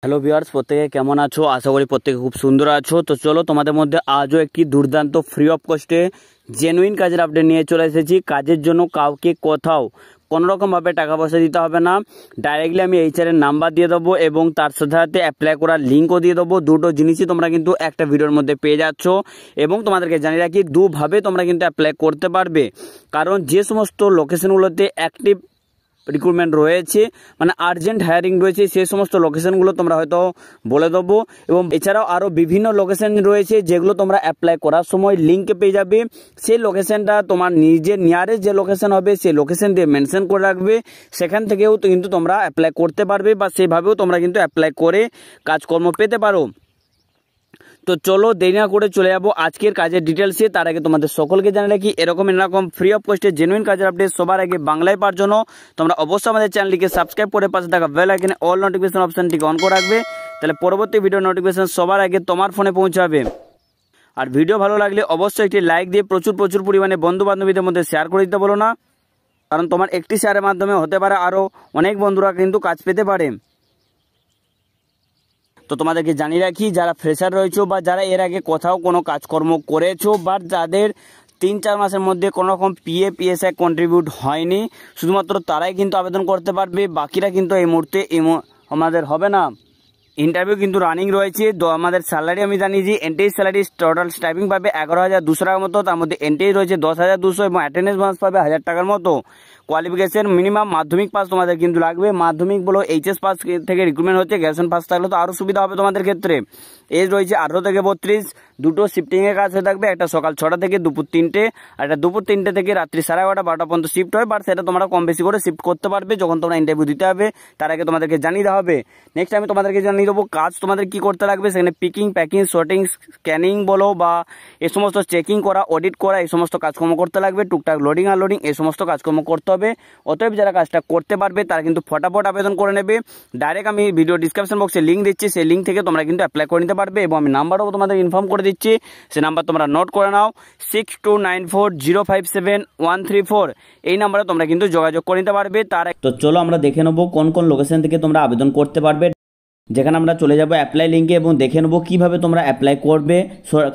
Hello viewers, প্রত্যেকে কেমন আছো? আশা করি প্রত্যেকে খুব সুন্দর আছো। তো চলো তোমাদের মধ্যে আজও একটি দুর্দান্ত ফ্রি অফ কস্টে জেনুইন কাজের আপডেট নিয়ে চলে এসেছি। কাজের জন্য কাউকে কোথাও কোনোরকমভাবে টাকা পয়সা দিতে হবে না। ডাইরেক্টলি আমি এইচআরের নাম্বার দিয়ে দেবো এবং তার সাথে সাথে অ্যাপ্লাই করার লিঙ্কও দিয়ে দেবো। দুটো জিনিসই তোমরা কিন্তু একটা ভিডিওর মধ্যে পেয়ে যাচ্ছ এবং তোমাদেরকে জানিয়ে রাখি দুভাবে তোমরা কিন্তু অ্যাপ্লাই করতে পারবে। কারণ যে সমস্ত লোকেশনগুলোতে অ্যাক্টিভ রিক্রুটমেন্ট রয়েছে, মানে আর্জেন্ট হায়ারিং রয়েছে, সেই সমস্ত লোকেশনগুলো তোমরা হয়তো বলে দেবো। এবং এছাড়াও আরও বিভিন্ন লোকেশন রয়েছে যেগুলো তোমরা অ্যাপ্লাই করার সময় লিঙ্কে পেয়ে যাবে। সেই লোকেশনটা তোমার নিজের নিয়ারেস্ট যে লোকেশন হবে সেই লোকেশন দিয়ে মেনশন করে রাখবে। সেখান থেকেও কিন্তু তোমরা অ্যাপ্লাই করতে পারবে বা সেইভাবেও তোমরা কিন্তু অ্যাপ্লাই করে কাজকর্ম পেতে পারো। তো চলো দেরি না করে চলে যাবো আজকের কাজের ডিটেলসে। তার আগে তোমাদের সকলকে জানিয়ে রাখি এরকম ফ্রি অফ কস্টে জেনুইন কাজের আপডেট সবার আগে বাংলায় পাওয়ার জন্য তোমরা অবশ্যই আমাদের চ্যানেলটিকে সাবস্ক্রাইব করে পাশে থাকা বেল আইকনে অল নোটিফিকেশন অপশনটিকে অন করে রাখবে। তাহলে পরবর্তী ভিডিও নোটিফিকেশন সবার আগে তোমার ফোনে পৌঁছাবে। আর ভিডিও ভালো লাগলে অবশ্যই একটি লাইক দিয়ে প্রচুর পরিমাণে বন্ধু বান্ধবীদের মধ্যে শেয়ার করে দিতে বলো না, কারণ তোমার একটি শেয়ারের মাধ্যমে হতে পারে আরও অনেক বন্ধুরা কিন্তু কাজ পেতে পারে। তো তোমাদেরকে জানিয়ে রাখি যারা ফ্রেশার রয়েছো বা যারা এর আগে কোথাও কোনো কাজকর্ম করেছো বা যাদের 3-4 মাসের মধ্যে কোনো রকম পিএফ পিএসআই কন্ট্রিবিউট হয়নি, শুধুমাত্র তারাই কিন্তু আবেদন করতে পারবে। বাকিরা কিন্তু এই মুহূর্তে আমাদের হবে না। ইন্টারভিউ কিন্তু রানিং রয়েছে। তো আমাদের স্যালারি আমি জানিয়েছি, এনটিএস স্যালারি টোটাল স্টাইপিং পাবে 11,200 টাকার মতো, তার মধ্যে এনটিএস রয়েছে 10,200 এবং অ্যাটেন্ডেন্স বোনাস পাবে 1,000 টাকার মতো। কোয়ালিফিকেশন মিনিমাম মাধ্যমিক পাস তোমাদের কিন্তু লাগবে। মাধ্যমিক বলো এইচএস পাস থেকে রিক্রুটমেন্ট হচ্ছে, গ্র্যাজুয়েশন পাস থাকলে তো আরও সুবিধা হবে তোমাদের ক্ষেত্রে। এজ রয়েছে 18 থেকে 32। দুটো শিফটিংয়ের কাজ হয়ে থাকবে, একটা সকাল 6টা থেকে দুপুর 3টে, আর একটা দুপুর 3টে থেকে রাত্রি 11:30 12টা পর্যন্ত শিফট হয়। বাট সেটা তোমরা কম বেশি করে শিফট করতে পারবে যখন তোমরা ইন্টারভিউ দিতে হবে, তার আগে তোমাদেরকে জানিয়ে দেওয়া হবে। নেক্সট আমি তোমাদেরকে জানিয়ে দেবো কাজ তোমাদের কি করতে লাগবে। সেখানে পিকিং, প্যাকিং, শর্টিং, স্ক্যানিং বলো বা এই সমস্ত চেকিং করা, অডিট করা, এই সমস্ত কাজকর্ম করতে লাগবে। টুকটাক লোডিং আনলোডিং এই সমস্ত কাজকর্ম করতে হবে। অতএব যারা কাজটা করতে পারবে তারা কিন্তু ফটাফট আবেদন করে নেবে। ডাইরেক্ট আমি ভিডিও ডিসক্রিপশন বক্সে লিঙ্ক দিচ্ছি, সেই লিঙ্ক থেকে তোমরা কিন্তু অ্যাপ্লাই করে নিতে পারবে। এবং আমি নাম্বারও তোমাদের ইনফর্ম করে দিচ্ছি, সে নাম্বার তোমরা নোট করে নাও, 6294057134। এই নাম্বারে তোমরা কিন্তু যোগাযোগ করে নিতে পারবে। তো চলো আমরা দেখে নেবো কোন কোন লোকেশন থেকে তোমরা আবেদন করতে পারবে। যেখানে আমরা চলে যাব অ্যাপ্লাই লিঙ্কে এবং দেখে নেবো কীভাবে তোমরা অ্যাপ্লাই করবে।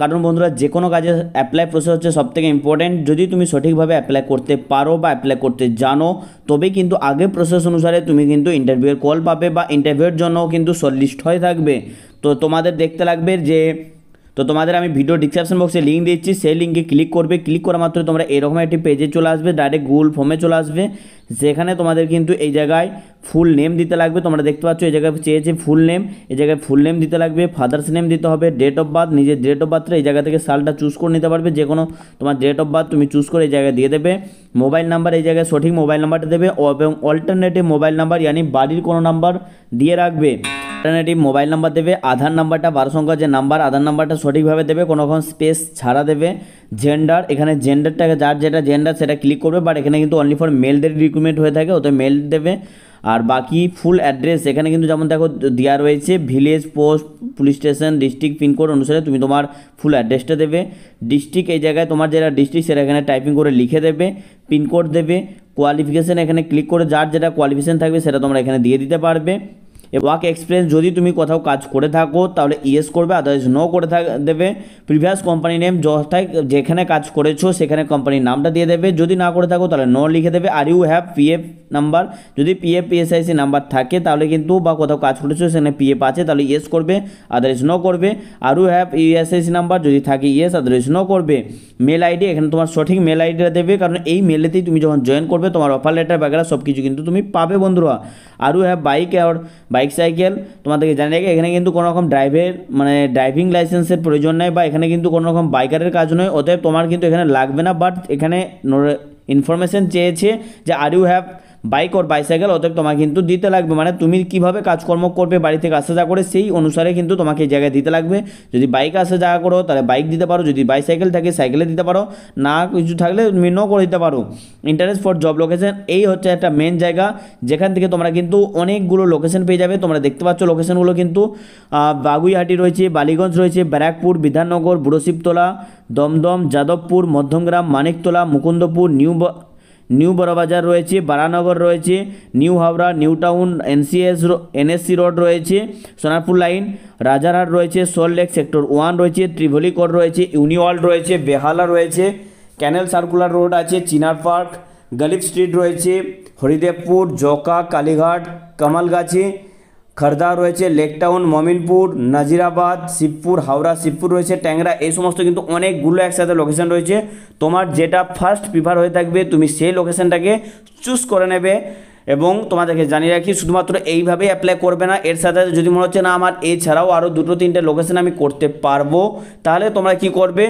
কারণ বন্ধুরা যে কোনো কাজে অ্যাপ্লাই প্রসেস হচ্ছে সবথেকে ইম্পর্টেন্ট। যদি তুমি সঠিকভাবে অ্যাপ্লাই করতে পারো বা অ্যাপ্লাই করতে জানো, তবেই কিন্তু আগে প্রসেস অনুসারে তুমি কিন্তু ইন্টারভিউয়ের কল পাবে বা ইন্টারভিউয়ের জন্যও কিন্তু শর্টলিস্ট হয়ে থাকবে। তো তোমাদের দেখতে লাগবে তো তোমাদের আমি ভিডিও ডিসক্রিপশন বক্সে লিঙ্ক দিচ্ছি, সেই লিঙ্কে ক্লিক করবে। ক্লিক করা মাত্র তোমরা এরকম একটি পেজে চলে আসবে, ডাইরেক্ট গুগল ফর্মে চলে আসবে। যেখানে তোমাদের কিন্তু এই জায়গায় ফুল নেম দিতে লাগবে। তোমরা দেখতে পাচ্ছ এই জায়গায় চেয়েছে ফুল নেম, এই জায়গায় ফুল নেম দিতে লাগবে, ফাদার্স নেম দিতে হবে, ডেট অফ বার্থ, নিজের ডেট অফ বার্থটা এই জায়গা থেকে সালটা চুজ করে নিতে পারবে। যে কোনো তোমার ডেট অফ বার্থ তুমি চুজ করে এই জায়গায় দিয়ে দেবে। মোবাইল নাম্বার এই জায়গায় সঠিক মোবাইল নাম্বারটা দেবে এবং অল্টারনেটিভ মোবাইল নাম্বার ইয়ানি বাড়ির কোনো নাম্বার দিয়ে রাখবে। অল্টারনেটিভ মোবাইল নাম্বার দেবে। আধার নাম্বারটা 12 সংখ্যার যে নাম্বার, আধার নাম্বারটা সঠিকভাবে দেবে, কোনো রকম স্পেস ছাড়া দেবে। জেন্ডার, এখানে জেন্ডারটাকে যার যেটা জেন্ডার সেটা ক্লিক করবে, বাট এখানে কিন্তু অনলি ফর মেলদের রিক্রুটমেন্ট হয়ে থাকে, ওতে মেল দেবে। আর বাকি ফুল অ্যাড্রেস এখানে কিন্তু যেমন দেখো দেওয়া রয়েছে, village, post, police station, district, pin code অনুসারে তুমি তোমার ফুল অ্যাড্রেসটা দেবে। ডিস্ট্রিক্ট এই জায়গায় তোমার যেটা ডিস্ট্রিক্ট সেটা এখানে টাইপিং করে লিখে দেবে। পিনকোড দেবে। কোয়ালিফিকেশান এখানে ক্লিক করে যার যেটা কোয়ালিফিকেশান থাকবে সেটা তোমরা এখানে দিয়ে দিতে পারবে। ওয়ার্ক এক্সপিরিয়েন্স যদি তুমি কোথাও কাজ করে থাকো তাহলে ইয়েস করবে, আদারওয়াইজ নো করে দেবে। প্রিভিয়াস কোম্পানি নেম যেখানে কাজ করেছো সেখানে কোম্পানির নামটা দিয়ে দেবে। যদি না করে থাকো তাহলে নো লিখে দেবে। Are you have PF number, যদি পিএফ পিএসআইসি নাম্বার থাকে তাহলে কিন্তু বা কোথাও কাজ করেছো সেখানে পিএফ আছে তাহলে ইয়েস করবে, আদারওয়াইজ নো করবে। Are you have USIC number, যদি থাকে ইয়েস, আদারওয়াইজ নো করবে। মেল আইডি, এখানে তোমার সঠিক মেল আইডিটা দেবে, কারণ এই মেলেতেই তুমি যখন জয়েন করবে তোমার অফার লেটার বাগেরা সব কিছু কিন্তু তুমি পাবে বন্ধুরা। আর ইউ হ্যাভ বাইক আর বাইক সাইকেল, তোমাদেরকে জানিয়ে রাখি এখানে কিন্তু কোনো রকম ড্রাইভিং লাইসেন্সের প্রয়োজন নেই বা এখানে কিন্তু কোনো রকম বাইকারের কাজ নয়, অতএব তোমার কিন্তু এখানে লাগবে না। বাট এখানে ইনফরমেশন চেয়েছে যে are you have bike or bicycle, অতএব তোমাকে কিন্তু দিতে লাগবে। মানে তুমি কীভাবে কাজকর্ম করবে বাড়ি থেকে আসা যাওয়া করে সেই অনুসারে কিন্তু তোমাকে এই জায়গায় দিতে লাগবে। যদি বাইক আসা যাওয়া করো তাহলে বাইক দিতে পারো, যদি বাইসাইকেল থাকে সাইকেলে দিতে পারো, না কিছু থাকলে তুমি নো করে দিতে পারো। ইন্টারেস্ট ফর জব লোকেশন, এই হচ্ছে একটা মেন জায়গা যেখান থেকে তোমরা কিন্তু অনেকগুলো লোকেশন পেয়ে যাবে। তোমরা দেখতে পাচ্ছ লোকেশনগুলো কিন্তু বাগুইহাটি রয়েছে, বালিগঞ্জ রয়েছে, ব্যারাকপুর, বিধাননগর, বুড়োশিবতলা, দমদম, যাদবপুর, মধ্যমগ্রাম, মানিকতলা, মুকুন্দপুর, নিউ বড়বাজার রয়েছে, বারানগর রয়েছে, new Howrah, new town, NSC road রয়েছে, সোনারপুর লাইন, রাজারহাট রয়েছে, সল্ট লেক সেক্টর 1 রয়েছে, ত্রিভলি কোড রয়েছে, ইউনিওয়ার্ল্ড রয়েছে, বেহালা রয়েছে, ক্যানেল সার্কুলার রোড আছে, চিনার পার্ক, গলিফ স্ট্রিট রয়েছে, হরিদেবপুর, জকা, কালীঘাট, কমলগাছি, খর্দা রয়েছে, লেক টাউন, মমিনপুর, নাজিরাবাদ, শিবপুর, হাওড়া শিবপুর রয়েছে, ট্যাংরা। এই সমস্ত কিন্তু অনেকগুলো একসাথে লোকেশন রয়েছে। তোমার যেটা ফার্স্ট প্রিফার হয়ে থাকবে তুমি সেই লোকেশনটাকে চুজ করে নেবে। এবং তোমাদেরকে জানিয়ে রাখি, শুধুমাত্র এইভাবেই অ্যাপ্লাই করবে না, এর সাথে যদি মনে হচ্ছে না আমার এছাড়াও আরও 2-3টে লোকেশন আমি করতে পারবো, তাহলে তোমরা কি করবে,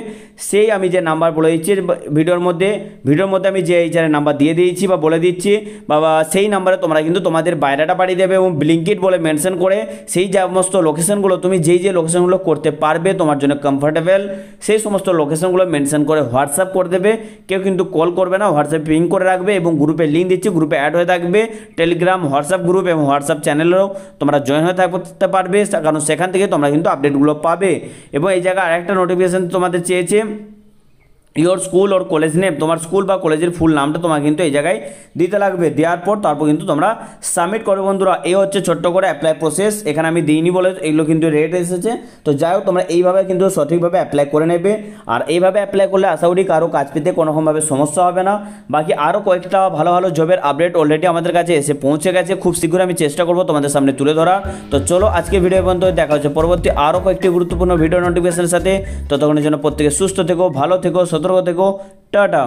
সেই আমি যে নাম্বার বলে দিচ্ছি ভিডিওর মধ্যে আমি যে এইচারের নাম্বার দিয়ে দিয়েছি বা বলে দিচ্ছি, বা সেই নাম্বারে তোমরা কিন্তু তোমাদের বায়োডাটা পাঠিয়ে দেবে এবং ব্লিঙ্কিট বলে মেনশন করে সেই সমস্ত লোকেশনগুলো তুমি যেই লোকেশনগুলো করতে পারবে তোমার জন্য কমফোর্টেবল, সেই সমস্ত লোকেশনগুলো মেনশন করে হোয়াটসঅ্যাপ করে দেবে। কেউ কিন্তু কল করবে না, হোয়াটসঅ্যাপ পিং করে রাখবে এবং গ্রুপে লিঙ্ক দিচ্ছি, গ্রুপে অ্যাড হয়ে থাকবে। টেলিগ্রাম, হোয়াটসঅ্যাপ গ্রুপ এবং হোয়াটসঅ্যাপ চ্যানেলেও তোমরা জয়েন হয়ে থাকতে পারবে, কারণ সেখান থেকে তোমরা কিন্তু আপডেটগুলো পাবে। এবং এই জায়গায় আরেকটা নোটিফিকেশান তোমাদের চেয়েছে, your school or college name, তোমার স্কুল বা কলেজের ফুল নামটা তোমার কিন্তু এই জায়গায় দিতে লাগবে। দেওয়ার পর তারপর কিন্তু তোমরা সাবমিট করবে বন্ধুরা। এই হচ্ছে ছোট্ট করে অ্যাপ্লাই প্রসেস, এখানে আমি দিইনি বলে এগুলো কিন্তু রেট এসেছে। তো যাই হোক, তোমরা এইভাবে কিন্তু সঠিকভাবে অ্যাপ্লাই করে নেবে। আর এইভাবে অ্যাপ্লাই করলে আশা করি কারো কাজ পেতে কোনোরকমভাবে সমস্যা হবে না। বাকি আরও কয়েকটা ভালো ভালো জবের আপডেট অলরেডি আমাদের কাছে এসে পৌঁছে গেছে, খুব শীঘ্রই আমি চেষ্টা করবো তোমাদের সামনে তুলে ধরার। তো চলো আজকে ভিডিও পর্যন্ত, দেখা হচ্ছে পরবর্তী আরও কয়েকটি গুরুত্বপূর্ণ ভিডিও নোটিফিকেশনের সাথে। ততক্ষণের জন্য প্রত্যেকে সুস্থ থেকো, ভালো থেকো, সতর্ক থেকো, টাটা।